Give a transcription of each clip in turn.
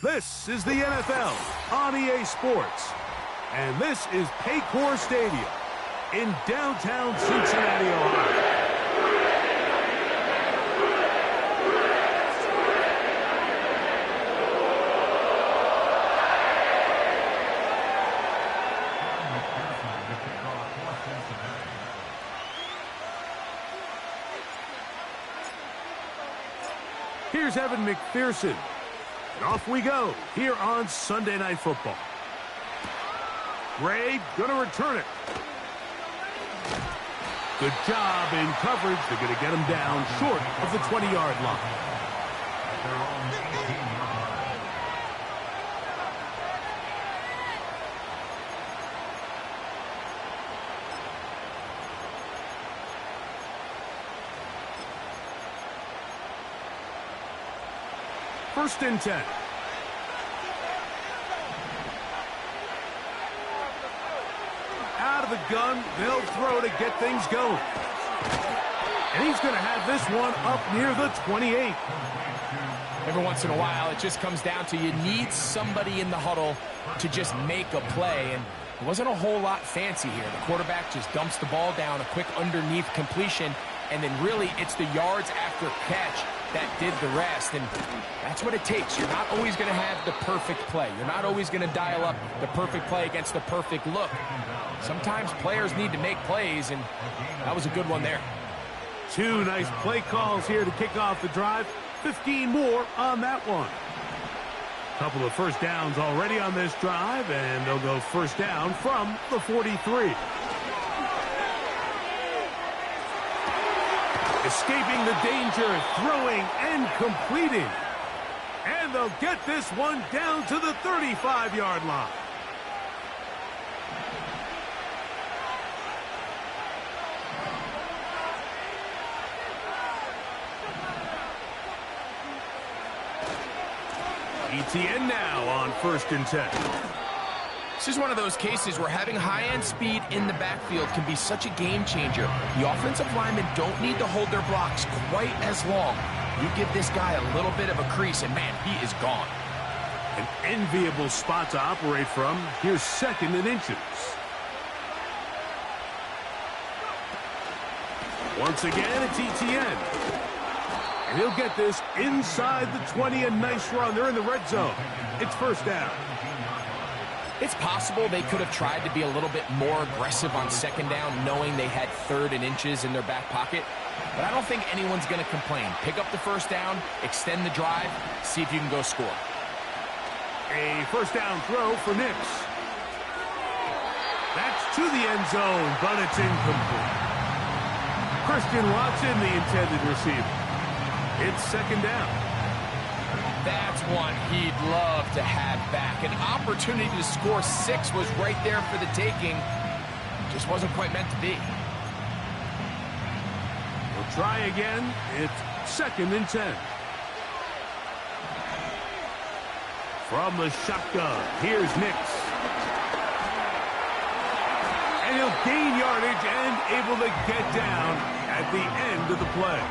This is the NFL on EA Sports. And this is Paycor Stadium in downtown Cincinnati, Ohio. Here's Evan McPherson. And off we go here on Sunday Night Football. Gray going to return it. Good job in coverage. They're going to get him down short of the 20-yard line. First and 10. Out of the gun, they'll throw to get things going. And he's going to have this one up near the 28. Every once in a while, it just comes down to you need somebody in the huddle to just make a play. And it wasn't a whole lot fancy here. The quarterback just dumps the ball down, a quick underneath completion, and then really it's the yards after catch that did the rest, and that's what it takes. You're not always going to have the perfect play. You're not always going to dial up the perfect play against the perfect look. Sometimes players need to make plays, and that was a good one there. Two nice play calls here to kick off the drive. 15 more on that one. Couple of first downs already on this drive, and they'll go first down from the 43. Escaping the danger, throwing and completing. And they'll get this one down to the 35-yard line. ETN now on first and 10. This is one of those cases where having high-end speed in the backfield can be such a game changer. The offensive linemen don't need to hold their blocks quite as long. You give this guy a little bit of a crease, and man, he is gone. An enviable spot to operate from. Here's second and inches. Once again, it's ETN. And he'll get this inside the 20. A nice run. They're in the red zone. It's first down. It's possible they could have tried to be a little bit more aggressive on second down, knowing they had third and inches in their back pocket. But I don't think anyone's going to complain. Pick up the first down, extend the drive, see if you can go score. A first down throw for Nix. That's to the end zone, but it's incomplete. Christian Watson, the intended receiver. It's second down. That's one he'd love to have back. An opportunity to score 6 was right there for the taking. Just wasn't quite meant to be. We'll try again. It's second and 10. From the shotgun, here's Nix. And he'll gain yardage and able to get down at the end of the play.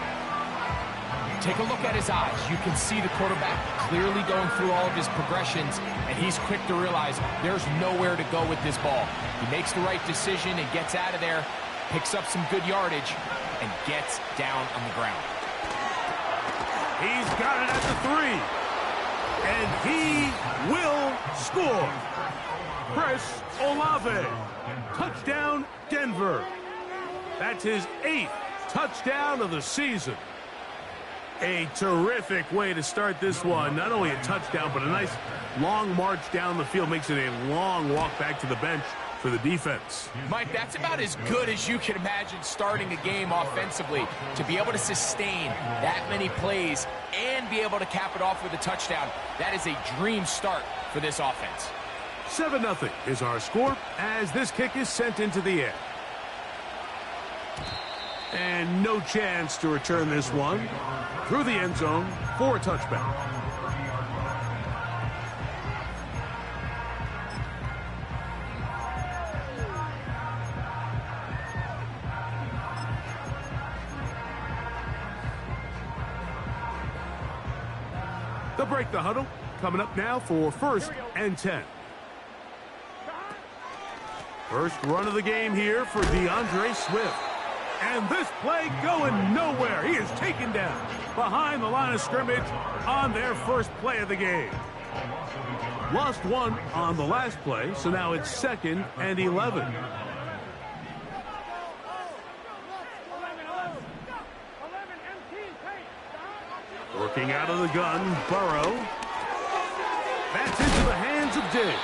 Take a look at his eyes. You can see the quarterback clearly going through all of his progressions, and he's quick to realize there's nowhere to go with this ball. He makes the right decision and gets out of there, picks up some good yardage, and gets down on the ground. He's got it at the 3, and he will score. Chris Olave, touchdown Denver. That's his 8th touchdown of the season. A terrific way to start this one. Not only a touchdown, but a nice long march down the field. Makes it a long walk back to the bench for the defense. Mike, that's about as good as you can imagine starting a game offensively. To be able to sustain that many plays and be able to cap it off with a touchdown, that is a dream start for this offense. 7-0 is our score as this kick is sent into the air. And no chance to return this one through the end zone for a touchback. They'll break the huddle, coming up now for 1st and 10. First run of the game here for DeAndre Swift. And this play going nowhere. He is taken down behind the line of scrimmage on their first play of the game. Lost one on the last play, so now it's 2nd and 11. Working out of the gun, Burrow. That's into the hands of Diggs.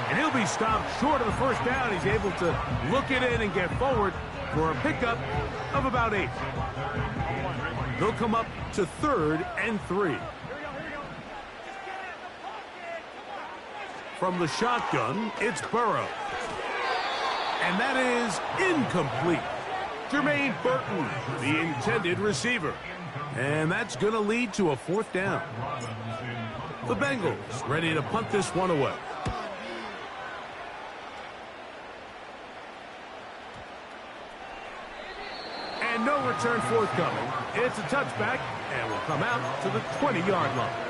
And he'll be stopped short of the first down. He's able to look it in and get forward for a pickup of about 8. They'll come up to 3rd and 3. From the shotgun, it's Burrow. And that is incomplete. Jermaine Burton, the intended receiver. And that's going to lead to a 4th down. The Bengals ready to punt this one away. And no return forthcoming. It's a touchback, and will come out to the 20-yard line.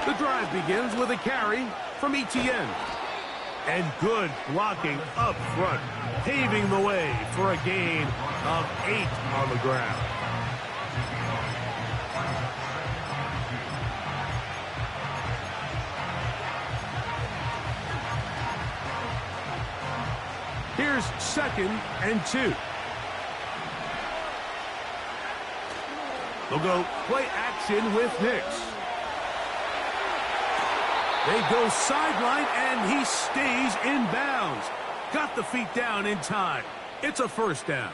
The drive begins with a carry from Etienne. And good blocking up front, paving the way for a gain of 8 on the ground. Here's 2nd and 2. They'll go play action with Nix. They go sideline, and he stays in bounds. Got the feet down in time. It's a 1st down.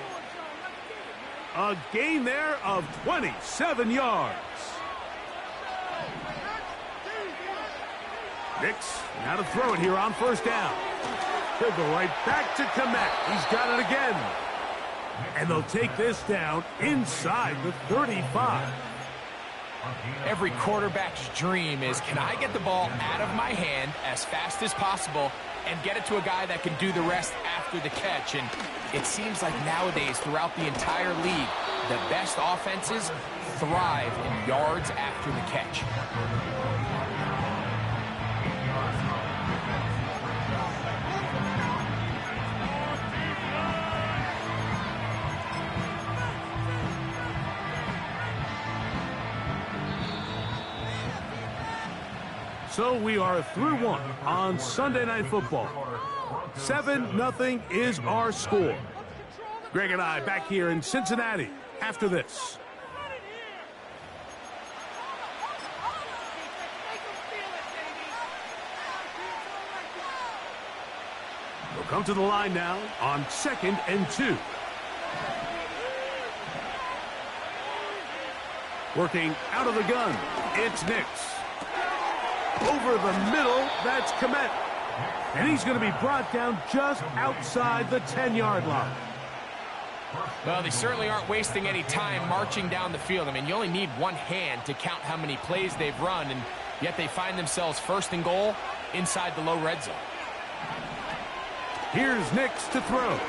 A gain there of 27 yards. Nix now to throw it here on 1st down. He'll go right back to Kmet. He's got it again. And they'll take this down inside the 35. Every quarterback's dream is, can I get the ball out of my hand as fast as possible and get it to a guy that can do the rest after the catch? And it seems like nowadays, throughout the entire league, the best offenses thrive in yards after the catch. So we are through one on Sunday Night Football. 7-0 is our score. Greg and I back here in Cincinnati after this. We'll come to the line now on 2nd and 2. Working out of the gun, it's Nix. Over the middle, that's Kmet. And he's going to be brought down just outside the 10-yard line. Well, they certainly aren't wasting any time marching down the field. I mean, you only need one hand to count how many plays they've run, and yet they find themselves 1st and goal inside the low red zone. Here's Nix to throw.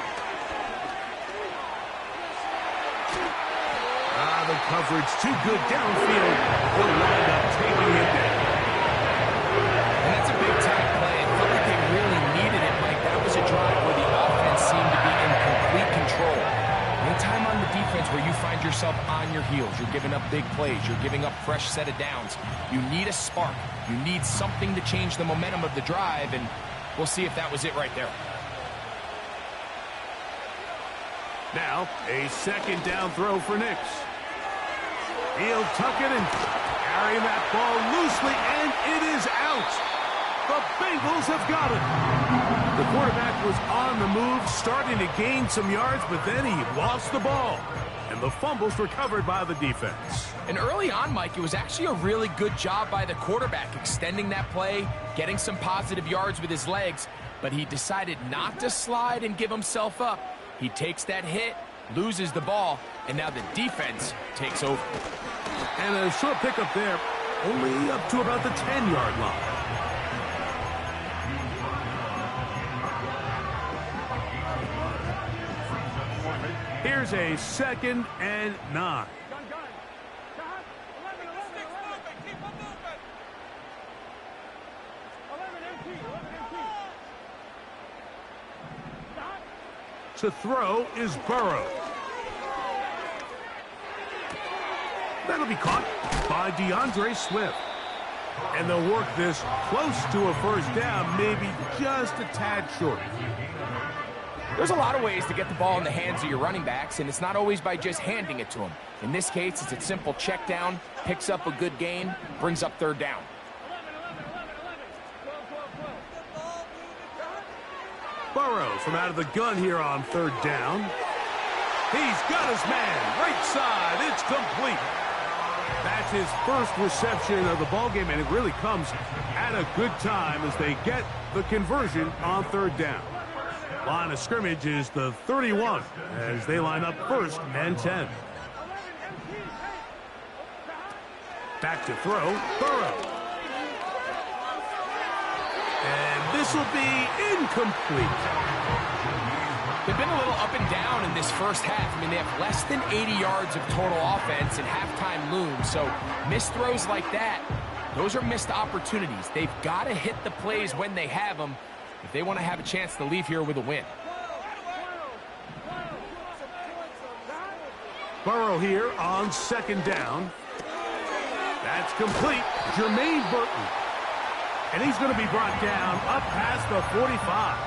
The coverage too good downfield. He'll wind up taking it down. And that's a big-time play. It felt like they really needed it, Mike. That was a drive where the offense seemed to be in complete control. Anytime on the defense where you find yourself on your heels, you're giving up big plays, you're giving up fresh set of downs, you need a spark. You need something to change the momentum of the drive, and we'll see if that was it right there. Now, a 2nd down throw for Nix. He'll tuck it and carry that ball loosely, and it is out. The Bengals have got it. The quarterback was on the move, starting to gain some yards, but then he lost the ball. And the fumble's recovered by the defense. And early on, Mike, it was actually a really good job by the quarterback, extending that play, getting some positive yards with his legs, but he decided not to slide and give himself up. He takes that hit, loses the ball, and now the defense takes over. And a short pickup there, only up to about the 10-yard line. Here's a 2nd and 9. To throw is Burrow. That'll be caught by DeAndre Swift. And they'll work this close to a first down, maybe just a tad short. There's a lot of ways to get the ball in the hands of your running backs, and it's not always by just handing it to them. In this case, it's a simple check down, picks up a good gain, brings up 3rd down. Burrow from out of the gun here on 3rd down. He's got his man, right side, it's complete. That's his first reception of the ballgame, and it really comes at a good time as they get the conversion on 3rd down. Line of scrimmage is the 31 as they line up 1st and 10. Back to throw, Burrow. And this will be incomplete. They've been a little up and down in this first half. I mean, they have less than 80 yards of total offense and halftime looms. So missed throws like that, those are missed opportunities. They've got to hit the plays when they have them if they want to have a chance to leave here with a win. Burrow here on 2nd down. That's complete. Jermaine Burton. And he's going to be brought down up past the 45.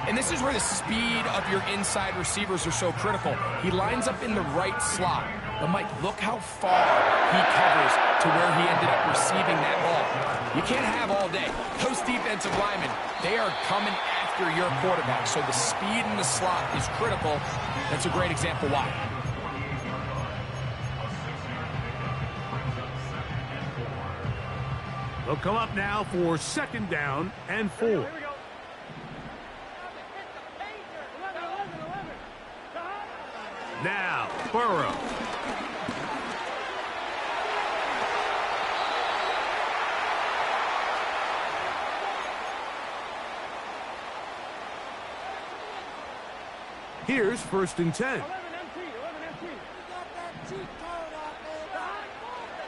And this is where the speed of your inside receivers are so critical. He lines up in the right slot. But, Mike, look how far he covers to where he ended up receiving that ball. You can't have all day. Those defensive linemen, they are coming after your quarterback. So the speed in the slot is critical. That's a great example why. They'll come up now for 2nd down and 4. Now, Burrow. Here's 1st and 10.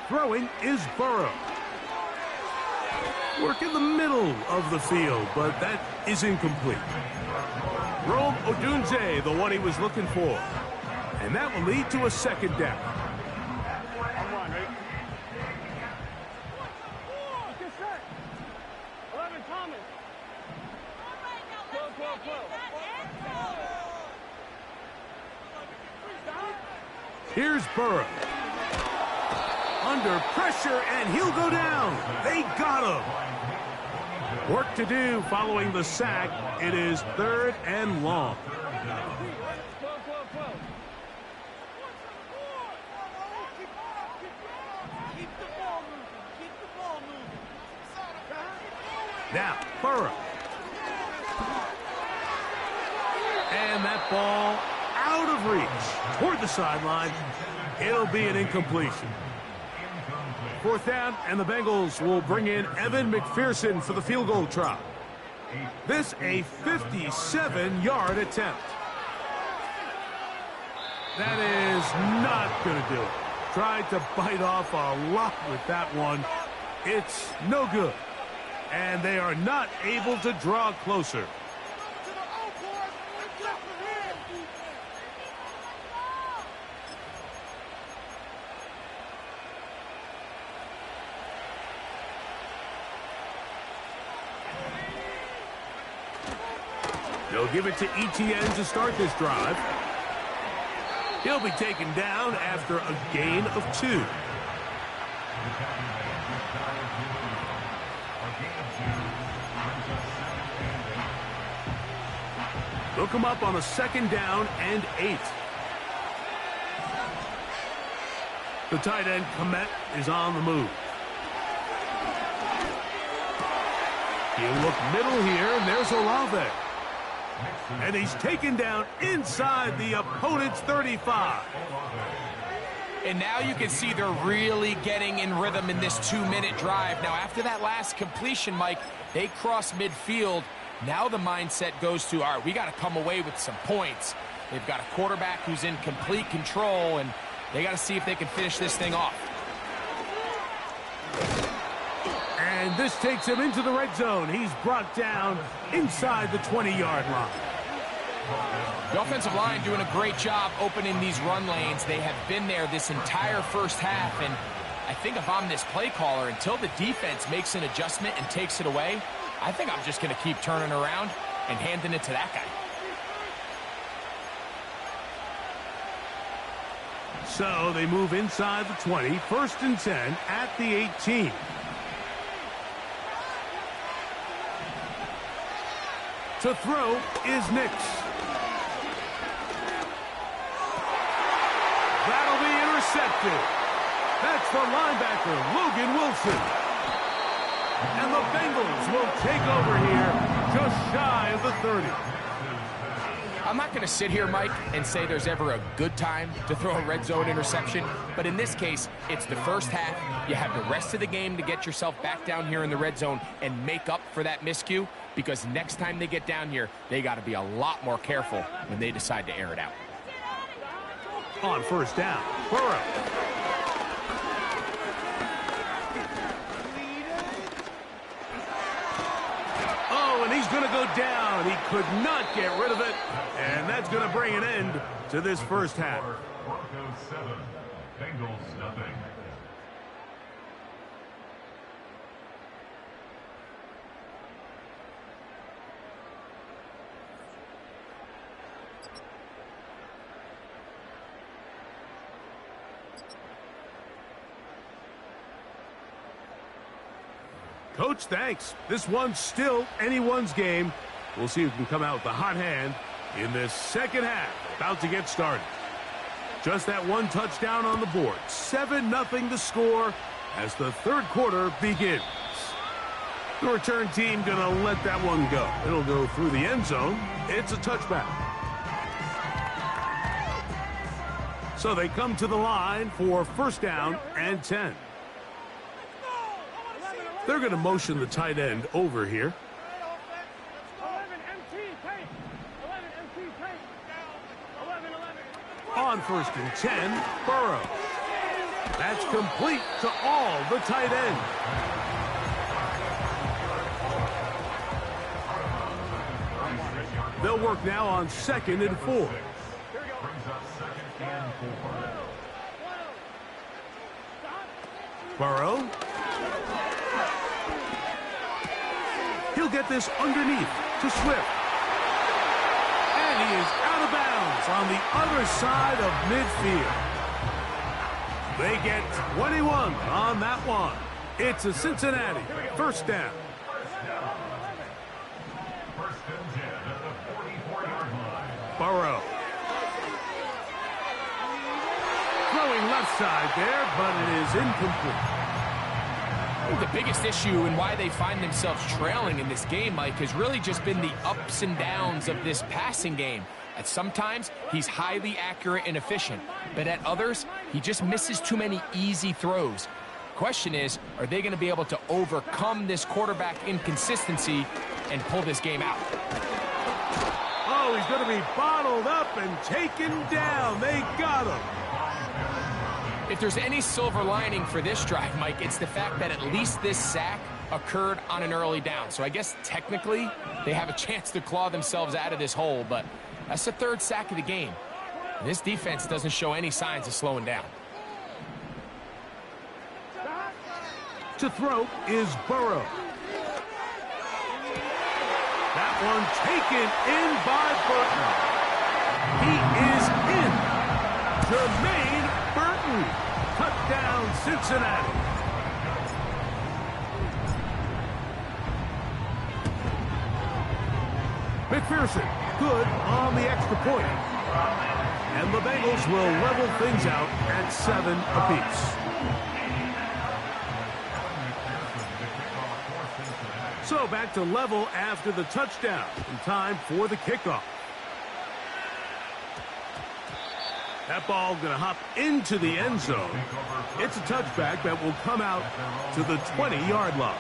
Throwing is Burrow. Work in the middle of the field, but that is incomplete. Rome Odunze, the one he was looking for. And that will lead to a 2nd down. Here's Burrow. Under pressure, and he'll go down. They got him. Work to do following the sack. It is 3rd and long. Now, Burrow. And that ball out of reach toward the sideline. It'll be an incompletion. 4th down, and the Bengals will bring in Evan McPherson for the field goal try. This a 57-yard attempt. That is not going to do it. Tried to bite off a lot with that one. It's no good. And they are not able to draw closer. They'll give it to Etienne to start this drive. He'll be taken down after a gain of 2. They'll come up on a 2nd down and 8. The tight end, Komet, is on the move. He'll look middle here, and there's Olave. And he's taken down inside the opponent's 35. And now you can see they're really getting in rhythm in this 2-minute drive. Now, after that last completion, Mike, they cross midfield. Now the mindset goes to, all right, we got to come away with some points. They've got a quarterback who's in complete control, and they got to see if they can finish this thing off. And this takes him into the red zone. He's brought down inside the 20-yard line. The offensive line doing a great job opening these run lanes. They have been there this entire first half, and I think if I'm this play caller, until the defense makes an adjustment and takes it away, I think I'm just going to keep turning around and handing it to that guy. So they move inside the 20, 1st and 10 at the 18. To throw is Nix. That'll be intercepted. That's the linebacker, Logan Wilson. And the Bengals will take over here just shy of the 30. I'm not going to sit here, Mike, and say there's ever a good time to throw a red zone interception, but in this case, it's the first half. You have the rest of the game to get yourself back down here in the red zone and make up for that miscue, because next time they get down here, they got to be a lot more careful when they decide to air it out. On 1st down, Burrow. Oh, and he's going to go down. He could not get rid of it, and that's going to bring an end to this first half. Broncos 7, Bengals nothing. Coach, thanks. This one's still anyone's game. We'll see who can come out with the hot hand in this second half. About to get started. Just that one touchdown on the board. 7-0 the score as the third quarter begins. The return team going to let that one go. It'll go through the end zone. It's a touchback. So they come to the line for 1st down and 10. They're going to motion the tight end over here. On 1st and 10, Burrow. That's complete to all the tight end. They'll work now on 2nd and 4. Burrow. He'll get this underneath to Swift. And he is out of bounds on the other side of midfield. They get 21 on that one. It's a Cincinnati 1st down. Burrow. Throwing left side there, but it is incomplete. The biggest issue and why they find themselves trailing in this game, Mike, has really just been the ups and downs of this passing game. At sometimes, he's highly accurate and efficient, but at others, he just misses too many easy throws. Question is, are they going to be able to overcome this quarterback inconsistency and pull this game out? Oh, he's going to be bottled up and taken down. They got him. If there's any silver lining for this drive, Mike, it's the fact that at least this sack occurred on an early down. So I guess technically they have a chance to claw themselves out of this hole, but that's the 3rd sack of the game. And this defense doesn't show any signs of slowing down. To throw is Burrow. That one taken in by Burton. He is in. Jermaine Burton. Touchdown, Cincinnati. McPherson, good on the extra point. And the Bengals will level things out at 7 apiece. So back to level after the touchdown. In time for the kickoff. That ball going to hop into the end zone. It's a touchback that will come out to the 20-yard line.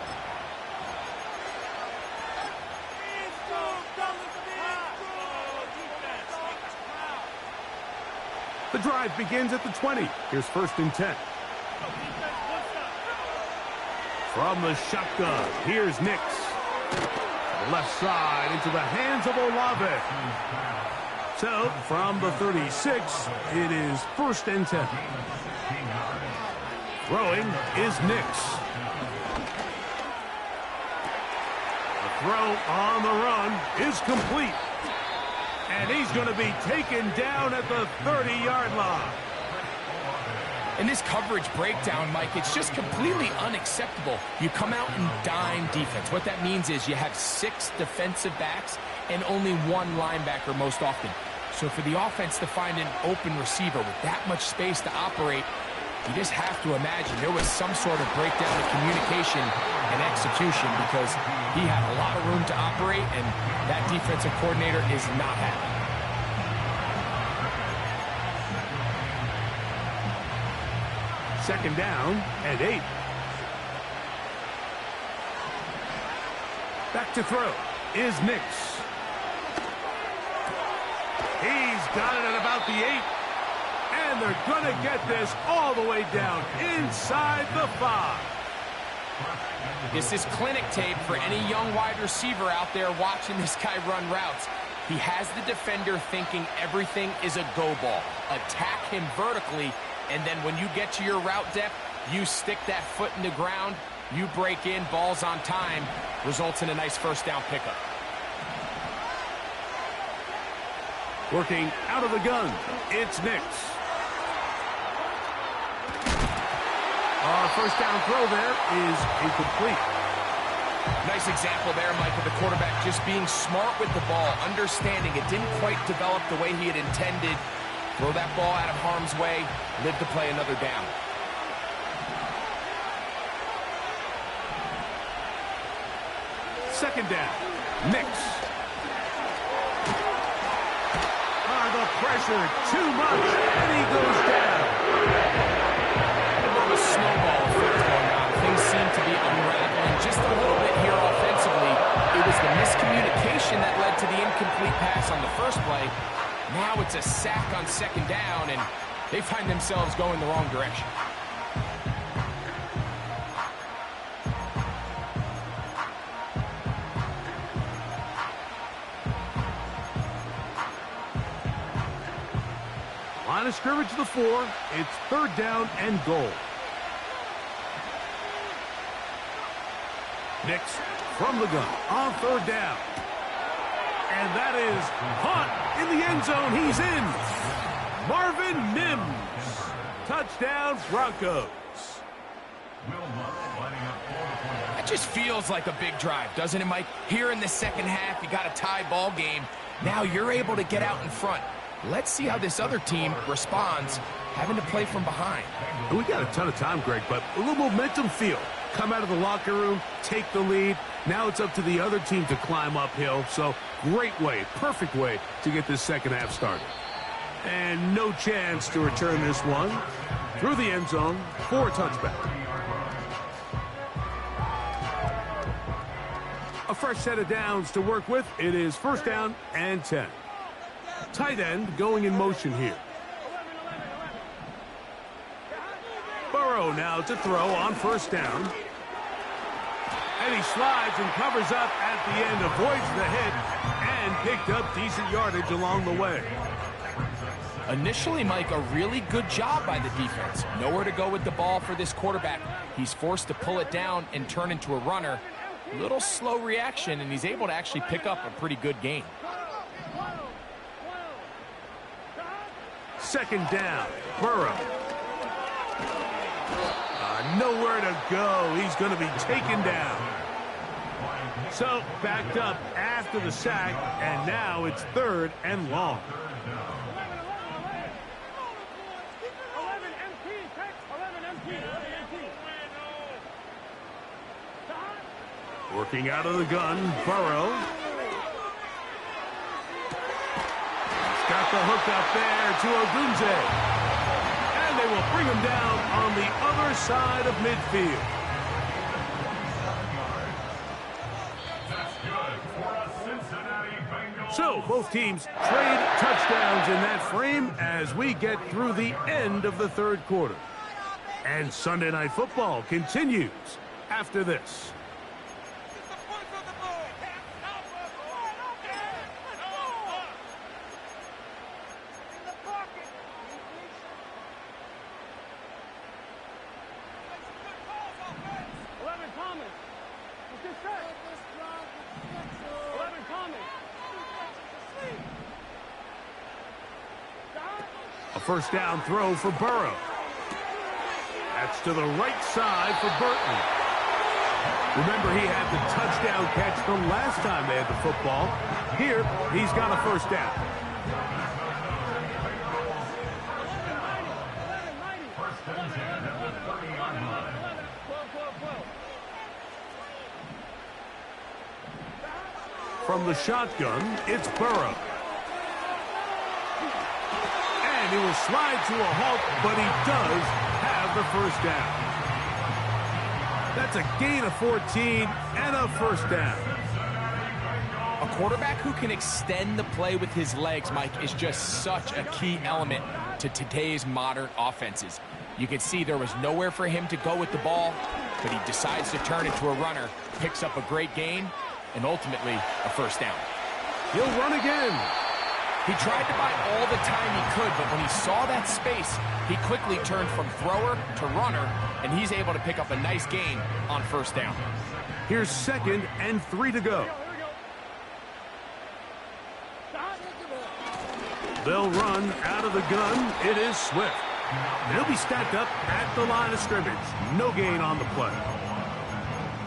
The drive begins at the 20. Here's 1st and 10. From the shotgun, here's Nix. Left side into the hands of Olave. So, from the 36, it is 1st and 10. Throwing is Nix. The throw on the run is complete. And he's going to be taken down at the 30-yard line. In this coverage breakdown, Mike, it's just completely unacceptable. You come out in dime defense. What that means is you have 6 defensive backs and only 1 linebacker most often. So for the offense to find an open receiver with that much space to operate, you just have to imagine there was some sort of breakdown of communication and execution, because he had a lot of room to operate, and that defensive coordinator is not happy. Second down and 8. Back to throw is Nix. He's got it at about the 8. And they're going to get this all the way down inside the 5. This is clinic tape for any young wide receiver out there watching this guy run routes. He has the defender thinking everything is a go ball. Attack him vertically, and then when you get to your route depth, you stick that foot in the ground, you break in, balls on time, results in a nice 1st down pickup. Working out of the gun, it's Nix. Our 1st down throw there is incomplete. Nice example there, Mike, of the quarterback just being smart with the ball, understanding it didn't quite develop the way he had intended. Throw that ball out of harm's way, live to play another down. Second down, Nix. The pressure too much, and he goes down. A snowball effect going on. Things seem to be unraveling just a little bit here offensively. It was the miscommunication that led to the incomplete pass on the first play. Now it's a sack on 2nd down, and they find themselves going the wrong direction. Line of scrimmage to the 4. It's 3rd down and goal. Nix from the gun on 3rd down. And that is Hunt in the end zone. He's in. Marvin Mims. Touchdown, Broncos. That just feels like a big drive, doesn't it, Mike? Here in the 2nd half, you got a tie ball game. Now you're able to get out in front. Let's see how this other team responds, having to play from behind. We got a ton of time, Greg, but a little momentum feel. Come out of the locker room, take the lead. Now it's up to the other team to climb uphill. So great way, perfect way to get this 2nd half started. And no chance to return this one through the end zone for a touchback. A fresh set of downs to work with. It is 1st down and 10. Tight end going in motion here. Burrow now to throw on 1st down. And he slides and covers up at the end, avoids the hit, and picked up decent yardage along the way. Initially, Mike, a really good job by the defense. Nowhere to go with the ball for this quarterback. He's forced to pull it down and turn into a runner. Little slow reaction, and he's able to actually pick up a pretty good gain. 2nd down, Burrow. Nowhere to go. He's going to be taken down. So, backed up after the sack, and now it's 3rd and long. Working out of the gun, Burrow. He's got the hook up there to Ogunze. And they will bring him down on the other side of midfield. So, So both teams trade touchdowns in that frame as we get through the end of the third quarter. And Sunday Night Football continues after this. A first down throw for Burrow. That's to the right side for Burton. Remember, he had the touchdown catch the last time they had the football. Here, he's got a first down. From the shotgun, it's Burrow. And he will slide to a halt, but he does have the first down. That's a gain of 14 and a first down. A quarterback who can extend the play with his legs, Mike, is just such a key element to today's modern offenses. You can see there was nowhere for him to go with the ball, but he decides to turn into a runner, picks up a great gain, and ultimately a first down. He'll run again. He tried to buy all the time he could, but when he saw that space, he quickly turned from thrower to runner, and he's able to pick up a nice gain on first down. Here's 2nd and 3 to go. They'll run out of the gun. It is Swift. And he'll be stacked up at the line of scrimmage. No gain on the play.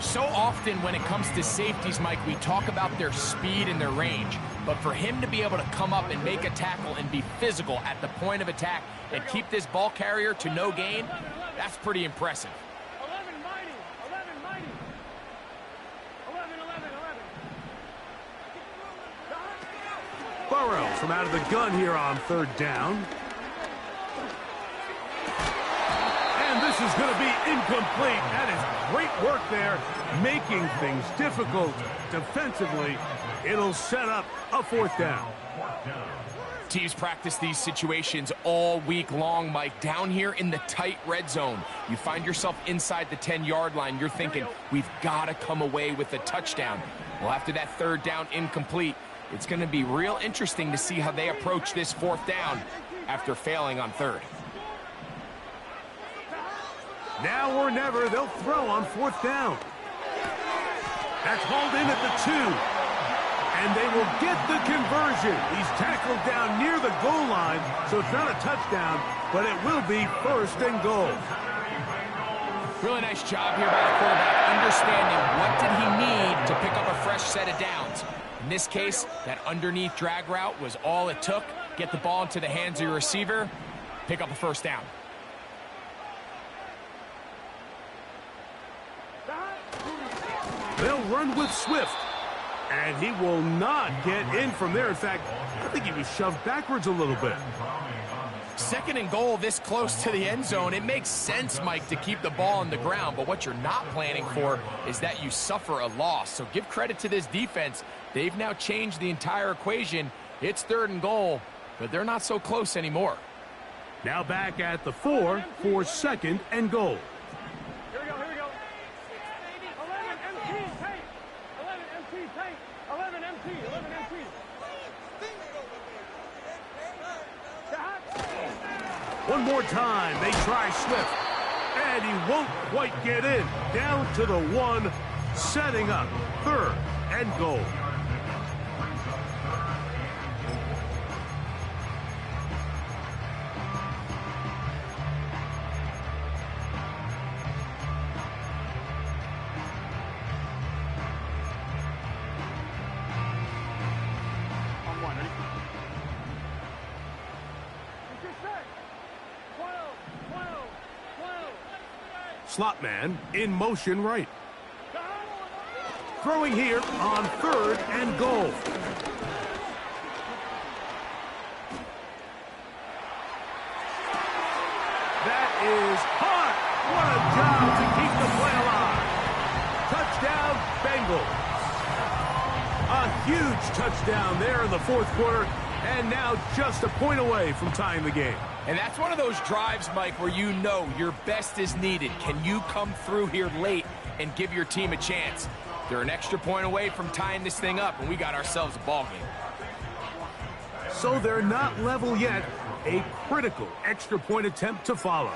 So often when it comes to safeties, Mike, we talk about their speed and their range. But for him to be able to come up and make a tackle and be physical at the point of attack and keep this ball carrier to no gain, that's pretty impressive. 11 mighty, 11 mighty. 11, 11, 11. Burrow from out of the gun here on 3rd down. And this is going to be incomplete. That is great work there, making things difficult defensively. It'll set up a 4th down. Teams practice these situations all week long, Mike. Down here in the tight red zone, you find yourself inside the 10-yard line. You're thinking, we've got to come away with a touchdown. Well, after that 3rd down incomplete, it's going to be real interesting to see how they approach this 4th down after failing on 3rd. Now or never, they'll throw on 4th down. That's hauled in at the 2. And they will get the conversion. He's tackled down near the goal line, so it's not a touchdown, but it will be 1st and goal. Really nice job here by the quarterback, understanding what did he need to pick up a fresh set of downs. In this case, that underneath drag route was all it took. Get the ball into the hands of your receiver, pick up a first down. They'll run with Swift. And he will not get in from there. In fact, I think he was shoved backwards a little bit. 2nd and goal this close to the end zone. It makes sense, Mike, to keep the ball on the ground, but what you're not planning for is that you suffer a loss. So give credit to this defense. They've now changed the entire equation. It's 3rd and goal, but they're not so close anymore. Now back at the 4 for 2nd and goal. Here we go, here we go. 11 MT tape. 11 MT tape. 11 MT, 11 MT. One more time, they try Swift. And he won't quite get in. Down to the 1, setting up 3rd and goal. Slot man in motion right. Throwing here on 3rd and goal. That is hot. What a job to keep the play alive. Touchdown, Bengals. A A huge touchdown there in the fourth quarter, and now just a point away from tying the game. And that's one of those drives, Mike, where you know your best is needed. Can you come through here late and give your team a chance? They're an extra point away from tying this thing up, and we got ourselves a ball game. So they're not level yet. A critical extra point attempt to follow.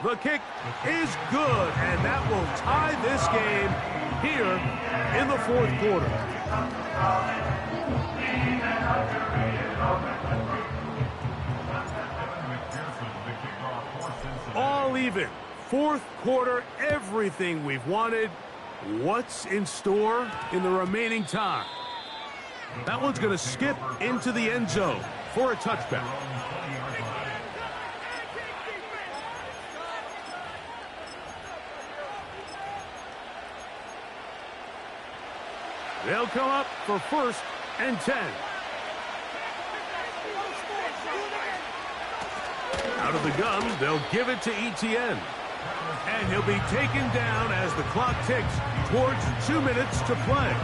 The kick is good, and that will tie this game here in the fourth quarter. All even. Fourth quarter, everything we've wanted. What's in store in the remaining time? That one's going to skip into the end zone for a touchback. They'll come up for 1st and 10. Out of the gun, they'll give it to Etienne. And he'll be taken down as the clock ticks towards 2 minutes to play.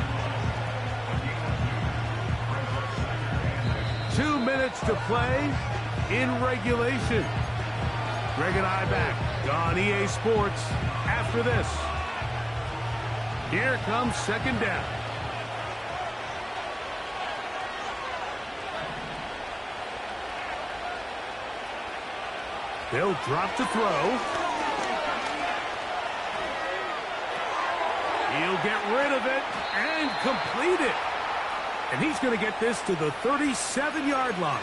2 minutes to play in regulation. Greg and I back on EA Sports after this. Here comes 2nd down. They'll drop to throw. He'll get rid of it and complete it. And he's going to get this to the 37-yard line.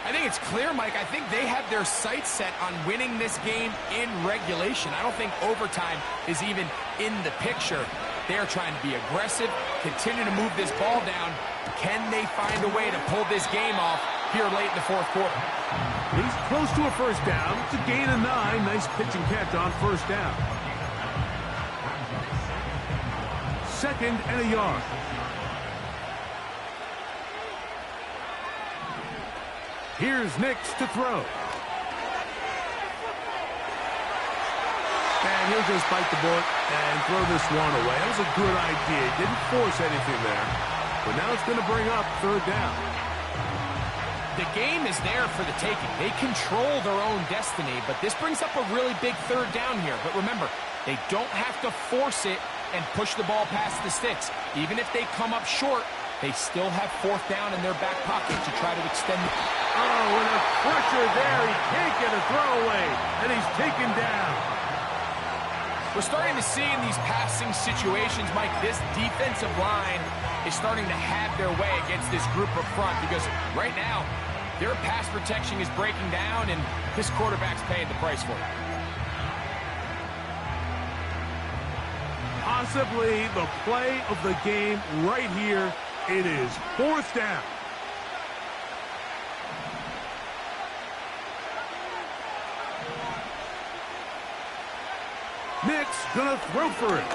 I think it's clear, Mike. I think they have their sights set on winning this game in regulation. I don't think overtime is even in the picture. They're trying to be aggressive, continue to move this ball down. Can they find a way to pull this game off here late in the fourth quarter? He's close to a 1st down. It's a gain of 9. Nice pitch and catch on 1st down. 2nd and a yard. Here's Nix to throw. And he'll just bite the bullet and throw this one away. That was a good idea. Didn't force anything there. But now it's going to bring up 3rd down. The game is there for the taking. They control their own destiny, but this brings up a really big 3rd down here. But remember, they don't have to force it and push the ball past the sticks. Even if they come up short, they still have 4th down in their back pocket to try to extend. Oh, and a pressure there. He can't get a throwaway, and he's taken down. We're starting to see in these passing situations, Mike, this defensive line is starting to have their way against this group up front because right now, their pass protection is breaking down, and this quarterback's paying the price for it. Possibly the play of the game right here. It is 4th down. Nix gonna throw for it.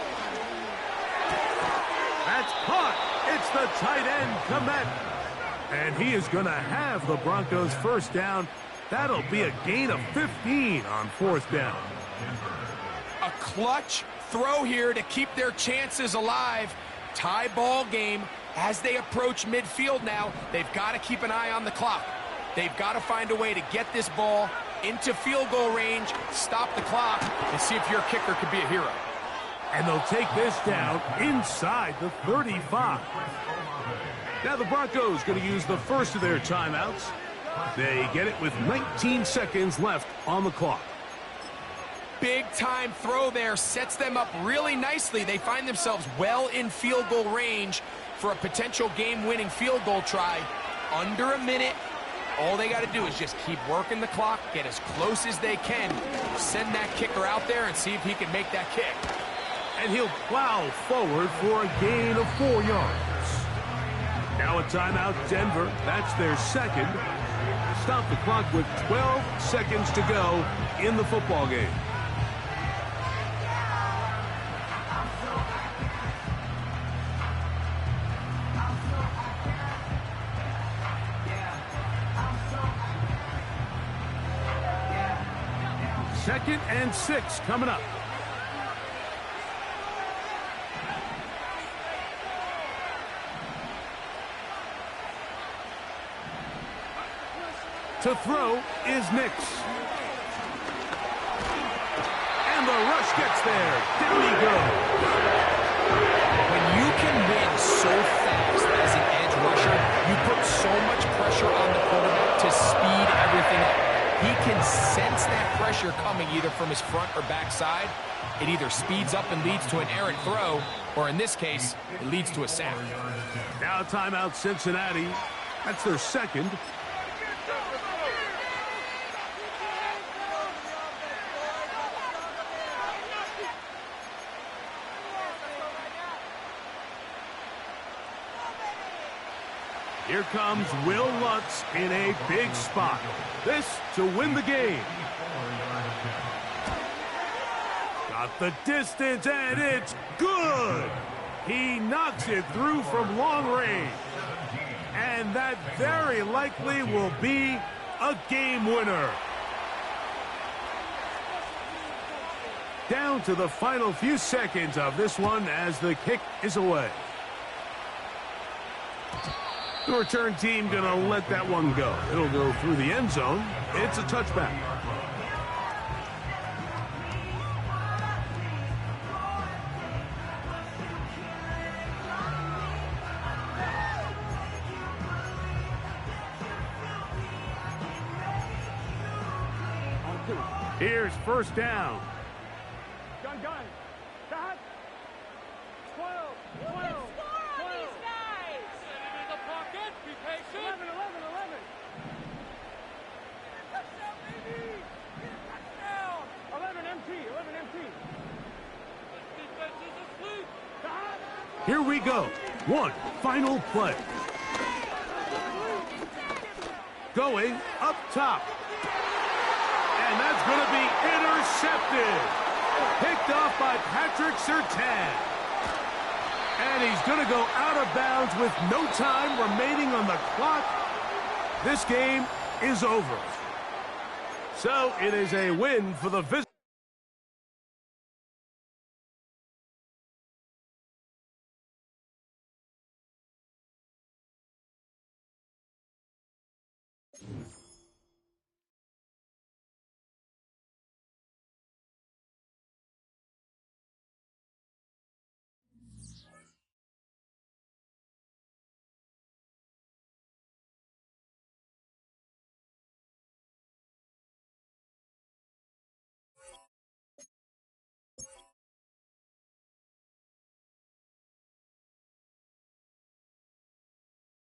That's caught. It's the tight end, Kmet. And he is gonna have the Broncos 1st down. That'll be a gain of 15 on 4th down. A clutch throw here to keep their chances alive. Tie ball game as they approach midfield now. They've got to keep an eye on the clock. They've got to find a way to get this ball into field goal range, stop the clock, and see if your kicker could be a hero. And they'll take this down inside the 35. Now the Broncos going to use the first of their timeouts. They get it with 19 seconds left on the clock. Big time throw there, sets them up really nicely. They find themselves well in field goal range for a potential game-winning field goal try. Under a minute. All they got to do is just keep working the clock, get as close as they can, send that kicker out there and see if he can make that kick. And he'll plow forward for a gain of 4 yards. Now a timeout, Denver. That's their 2nd. Stop the clock with 12 seconds to go in the football game. Second and 6 coming up. To throw is Nix. And the rush gets there. Down he goes. When you can win so fast as an edge rusher, you put so much pressure on the quarterback to speed everything up. He can sense that pressure coming either from his front or back side. It either speeds up and leads to an errant throw, or in this case, it leads to a sack. Now timeout Cincinnati. That's their second. Here comes Will Lutz in a big spot. This to win the game. Got the distance, and it's good. He knocks it through from long range. And that very likely will be a game winner. Down to the final few seconds of this one as the kick is away. The return team going to let that one go. It'll go through the end zone. It's a touchback. Here's first down. Gun. Stop. 12. Be patient. 11. Touchdown. 11 MT. Defense is asleep. Here we go. One final play. Going up top. And that's going to be intercepted. Picked off by Patrick Surtain. And he's going to go out of bounds with no time remaining on the clock. This game is over. So it is a win for the visitors.